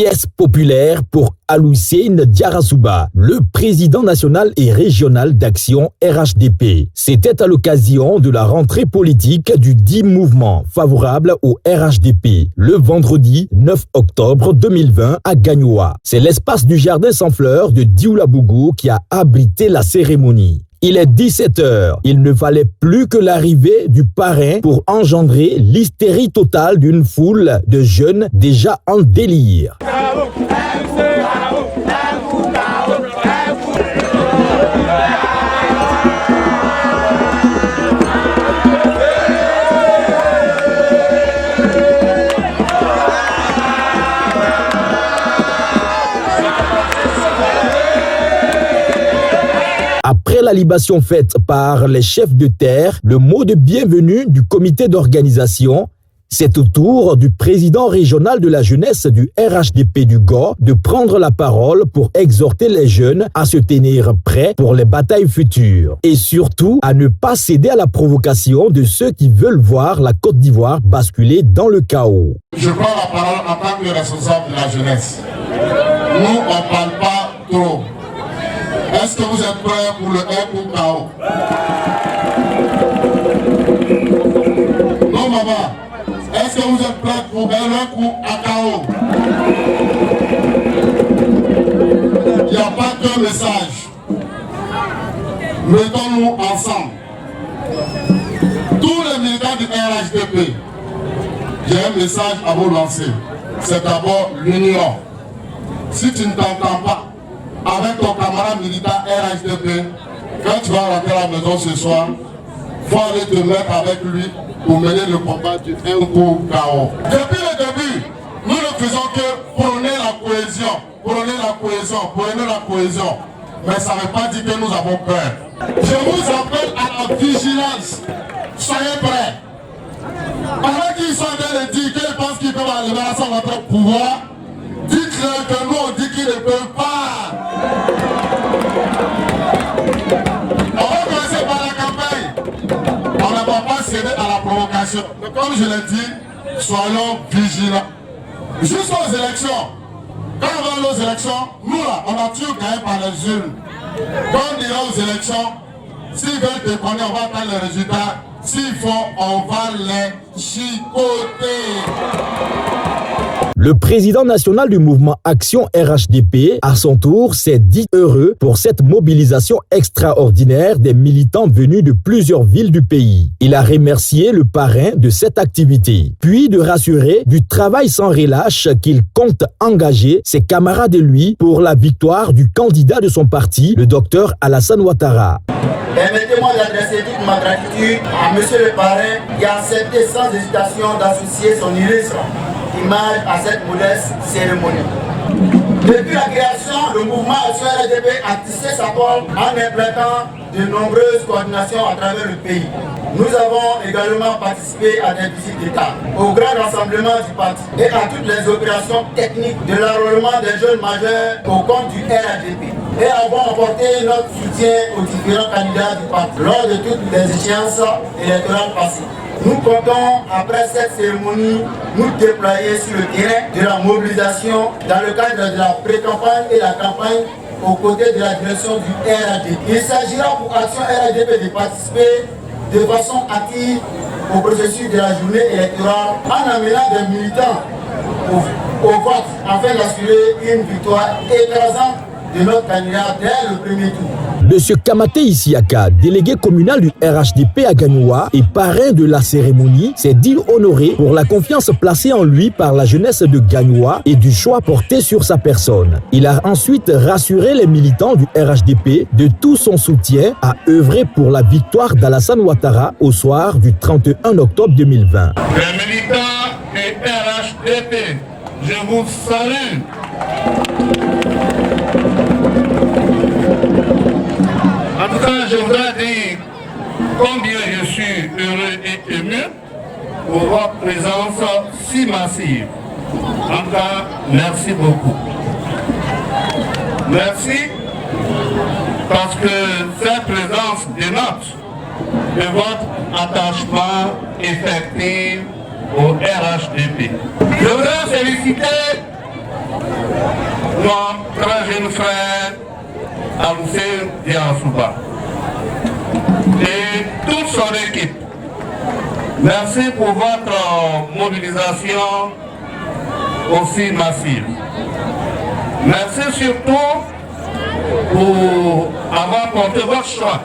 Pièce populaire pour Aloussine Diarasouba, le président national et régional d'Action RHDP. C'était à l'occasion de la rentrée politique du 10 mouvement favorable au RHDP, le vendredi 9 octobre 2020 à Gagnoa. C'est l'espace du jardin sans fleurs de Dioulabougou qui a abrité la cérémonie. Il est 17h. Il ne fallait plus que l'arrivée du parrain pour engendrer l'hystérie totale d'une foule de jeunes déjà en délire. Après la libation faite par les chefs de terre, le mot de bienvenue du comité d'organisation, c'est au tour du président régional de la jeunesse du RHDP du GO de prendre la parole pour exhorter les jeunes à se tenir prêts pour les batailles futures et surtout à ne pas céder à la provocation de ceux qui veulent voir la Côte d'Ivoire basculer dans le chaos. Je prends la parole en tant que responsable de la jeunesse. Nous, on ne parle pas trop. Est-ce que vous êtes prêts pour le 1 coup KO? Non, maman. Est-ce que vous êtes prêts pour un coup à KO? Il n'y a pas qu'un message. Mettons-nous ensemble. Tous les militants du RHDP, j'ai un message à vous lancer. C'est d'abord l'union. Si tu ne t'entends pas avec ton camarade militant RHDP, quand tu vas rentrer à la maison ce soir, il faut aller te mettre avec lui pour mener le combat du 1 coup KO. Depuis le début, nous ne faisons que prôner la cohésion, prôner la cohésion. Mais ça ne veut pas dire que nous avons peur. Je vous appelle à la vigilance. Soyez prêts. Pendant qu'ils sont en train de dire qu'ils pensent qu'ils peuvent aller à notre pouvoir, dites-leur que nous on dit qu'ils ne peuvent pas. On va commencer par la campagne. On ne va pas céder à la provocation. Mais comme je l'ai dit, soyons vigilants. Jusqu'aux élections. Quand on va aux élections, nous là, on a toujours gagné par les urnes. Quand on ira aux élections, s'ils veulent déconner, on va attendre les résultats. S'il faut, on va les chicoter. Le président national du mouvement Action RHDP, à son tour, s'est dit heureux pour cette mobilisation extraordinaire des militants venus de plusieurs villes du pays. Il a remercié le parrain de cette activité, puis de rassurer du travail sans relâche qu'il compte engager ses camarades et lui pour la victoire du candidat de son parti, le docteur Alassane Ouattara. Permettez-moi d'adresser toute ma gratitude à monsieur le parrain qui a accepté sans hésitation d'associer son illustre image à cette modeste cérémonie. Depuis la création, le mouvement Action RHDP a tissé sa corde en implantant de nombreuses coordinations à travers le pays. Nous avons également participé à des visites d'État, au grand rassemblement du parti et à toutes les opérations techniques de l'enrôlement des jeunes majeurs au compte du RHDP. Et avons apporté notre soutien aux différents candidats du parti lors de toutes les échéances électorales passées. Nous comptons, après cette cérémonie, nous déployer sur le terrain de la mobilisation dans le cadre de la pré-campagne et la campagne aux côtés de la direction du RHDP. Il s'agira pour Action RHDP de participer de façon active au processus de la journée électorale en amenant des militants au vote afin d'assurer une victoire écrasante de notre candidat dès le premier tour. Monsieur Kamate Isiaka, délégué communal du RHDP à Gagnoa et parrain de la cérémonie, s'est dit honoré pour la confiance placée en lui par la jeunesse de Gagnoa et du choix porté sur sa personne. Il a ensuite rassuré les militants du RHDP de tout son soutien à œuvrer pour la victoire d'Alassane Ouattara au soir du 31 octobre 2020. Les militants du RHDP, je vous salue. En tout cas, je voudrais dire combien je suis heureux et ému pour votre présence si massive. En tout cas, merci beaucoup. Merci parce que cette présence dénote de votre attachement effectif au RHDP. Je voudrais féliciter mon très jeune frère Aloussé Diarasouba et toute son équipe. Merci pour votre mobilisation aussi massive. Merci surtout pour avoir porté votre choix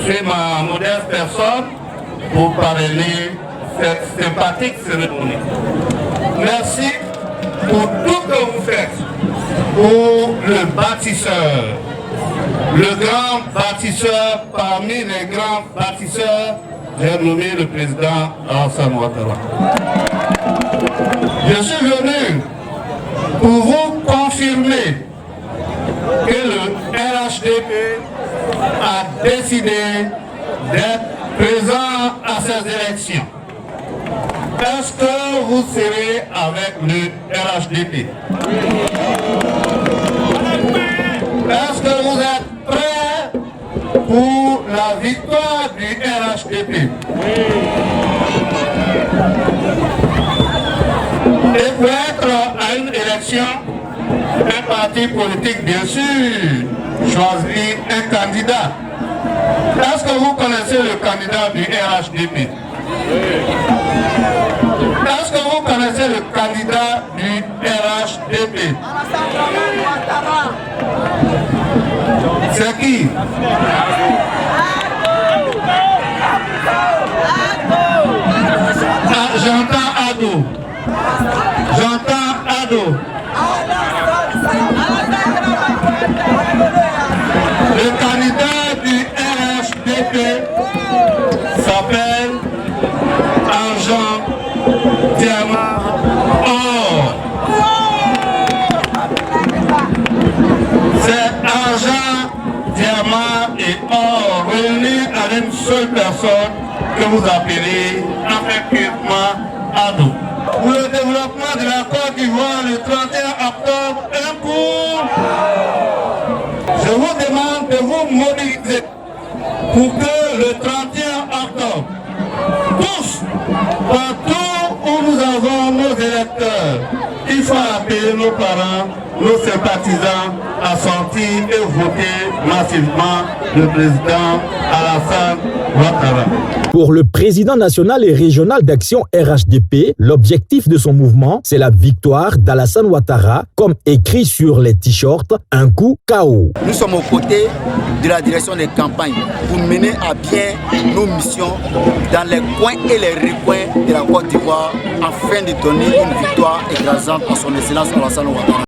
sur ma modeste personne pour parrainer cette sympathique cérémonie. Merci pour tout ce que vous faites pour le bâtisseur, le grand bâtisseur parmi les grands bâtisseurs, j'ai nommé le président Alassane Ouattara. Je suis venu pour vous confirmer que le RHDP a décidé d'être présent à ces élections. Est-ce que vous serez avec le RHDP? Est-ce que vous êtes prêts pour la victoire du RHDP? Et pour être à une élection, un parti politique, bien sûr, choisit un candidat. Est-ce que vous connaissez le candidat du RHDP? Est-ce que vous connaissez le candidat du RHDP? C'est qui? Ah, j'entends Ado. J'entends Ado. Le candidat du RHDP s'appelle Argent, Diamant, Or. C'est Argent, Diamant et Or réunis à une seule personne que vous appelez affectueusement Ado. Pour le développement de la Côte d'Ivoire le 31 octobre, un coup, je vous demande de vous mobiliser pour que le 31 octobre, tous, partout où nous avons nos électeurs, il faut appeler nos parents, nos sympathisants à sortir et voter massivement le président Alassane Ouattara. Pour le président national et régional d'action RHDP, l'objectif de son mouvement, c'est la victoire d'Alassane Ouattara, comme écrit sur les t-shirts, un coup KO. Nous sommes aux côtés de la direction des campagnes pour mener à bien nos missions dans les coins et les recoins de la Côte d'Ivoire afin de donner une victoire écrasante à son excellence Alassane Ouattara.